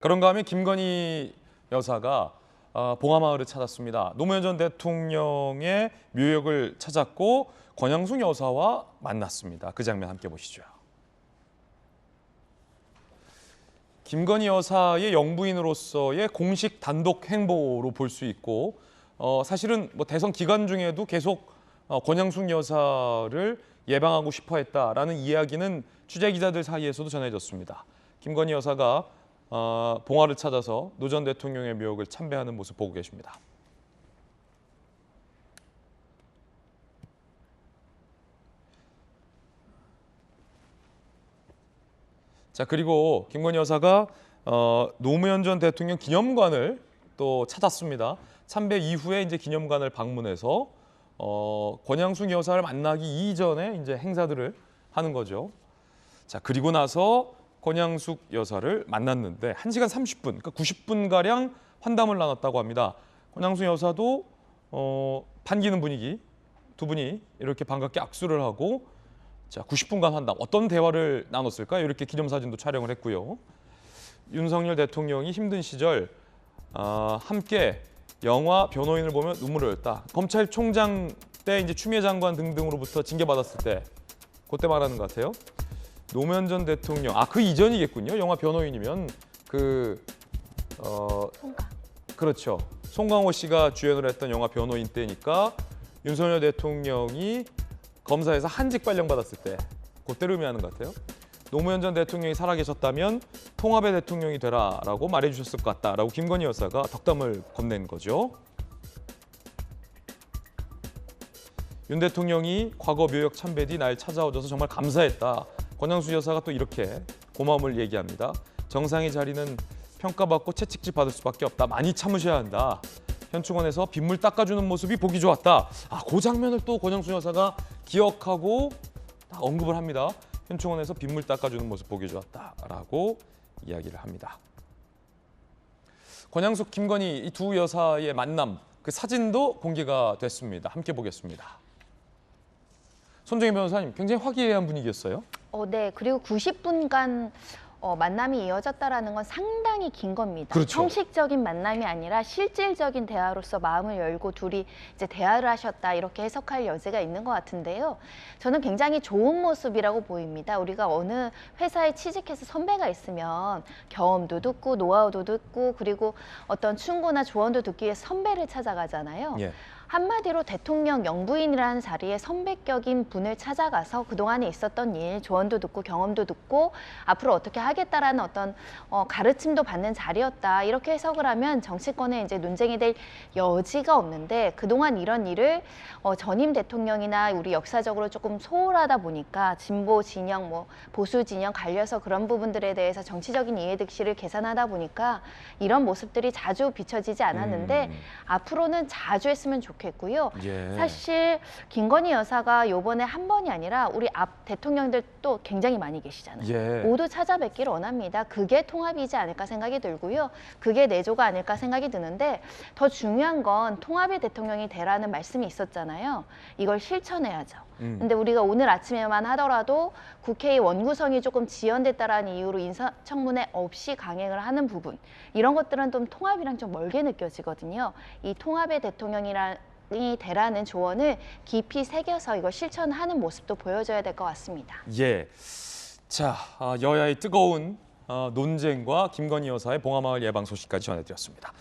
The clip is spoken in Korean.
그런가 하면 김건희 여사가 봉하마을을 찾았습니다. 노무현 전 대통령의 묘역을 찾았고 권양숙 여사와 만났습니다. 그 장면 함께 보시죠. 김건희 여사의 영부인으로서의 공식 단독 행보로 볼 수 있고 사실은 대선 기간 중에도 계속 권양숙 여사를 예방하고 싶어 했다라는 이야기는 취재 기자들 사이에서도 전해졌습니다. 김건희 여사가 봉화를 찾아서 노 전 대통령의 묘역을 참배하는 모습 보고 계십니다. 자, 그리고 김건희 여사가 노무현 전 대통령 기념관을 또 찾았습니다. 참배 이후에 이제 기념관을 방문해서 권양숙 여사를 만나기 이전에 이제 행사들을 하는 거죠. 자, 그리고 나서 권양숙 여사를 만났는데 1시간 30분, 그러니까 90분가량 환담을 나눴다고 합니다. 권양숙 여사도 반기는 분위기, 두 분이 이렇게 반갑게 악수를 하고 자, 90분간 환담, 어떤 대화를 나눴을까요? 이렇게 기념사진도 촬영을 했고요. 윤석열 대통령이 힘든 시절 함께 영화 변호인을 보며 눈물을 흘렸다. 검찰총장 때 이제 추미애 장관 등등으로부터 징계받았을 때 그때 말하는 것 같아요. 노무현 전 대통령, 그 이전이겠군요. 영화 변호인이면 그렇죠. 송강호 씨가 주연을 했던 영화 변호인 때니까 윤석열 대통령이 검사에서 한직 발령받았을 때 그때를 의미하는 것 같아요. 노무현 전 대통령이 살아계셨다면 통합의 대통령이 되라라고 말해주셨을 것 같다라고 김건희 여사가 덕담을 건넨 거죠. 윤 대통령이 과거 묘역 참배 뒤 날 찾아오셔서 정말 감사했다. 권양숙 여사가 또 이렇게 고마움을 얘기합니다. 정상의 자리는 평가받고 채찍질 받을 수밖에 없다. 많이 참으셔야 한다. 현충원에서 빗물 닦아주는 모습이 보기 좋았다. 그 장면을 또 권양숙 여사가 기억하고 딱 언급을 합니다. 현충원에서 빗물 닦아주는 모습 보기 좋았다라고 이야기를 합니다. 권양숙, 김건희 이 두 여사의 만남, 그 사진도 공개가 됐습니다. 함께 보겠습니다. 손정혜 변호사님, 굉장히 화기애애한 분위기였어요. 네. 그리고 90분간 만남이 이어졌다라는 건 상당히 긴 겁니다. 그렇죠. 형식적인 만남이 아니라 실질적인 대화로서 마음을 열고 둘이 이제 대화를 하셨다 이렇게 해석할 여지가 있는 것 같은데요. 저는 굉장히 좋은 모습이라고 보입니다. 우리가 어느 회사에 취직해서 선배가 있으면 경험도 듣고 노하우도 듣고 그리고 어떤 충고나 조언도 듣기 위해 선배를 찾아가잖아요. 예. 한마디로 대통령 영부인이라는 자리에 선배격인 분을 찾아가서 그동안에 있었던 일, 조언도 듣고 경험도 듣고 앞으로 어떻게 하겠다라는 어떤 가르침도 받는 자리였다. 이렇게 해석을 하면 정치권에 이제 논쟁이 될 여지가 없는데 그동안 이런 일을 전임 대통령이나 우리 역사적으로 조금 소홀하다 보니까 진보 진영, 보수 진영 갈려서 그런 부분들에 대해서 정치적인 이해득실을 계산하다 보니까 이런 모습들이 자주 비춰지지 않았는데 앞으로는 자주 했으면 좋겠고요. 예. 사실 김건희 여사가 이번에 한 번이 아니라 우리 앞 대통령들도 굉장히 많이 계시잖아요. 예. 모두 찾아뵙기를 원합니다. 그게 통합이지 않을까 생각이 들고요. 그게 내조가 아닐까 생각이 드는데 더 중요한 건 통합의 대통령이 되라는 말씀이 있었잖아요. 이걸 실천해야죠. 근데 우리가 오늘 아침에만 하더라도 국회의 원구성이 조금 지연됐다라는 이유로 인사청문회 없이 강행을 하는 부분 이런 것들은 좀 통합이랑 좀 멀게 느껴지거든요. 이 통합의 대통령이 되라는 조언을 깊이 새겨서 이걸 실천하는 모습도 보여줘야 될 것 같습니다. 예. 자, 여야의 뜨거운 논쟁과 김건희 여사의 봉하마을 예방 소식까지 전해드렸습니다.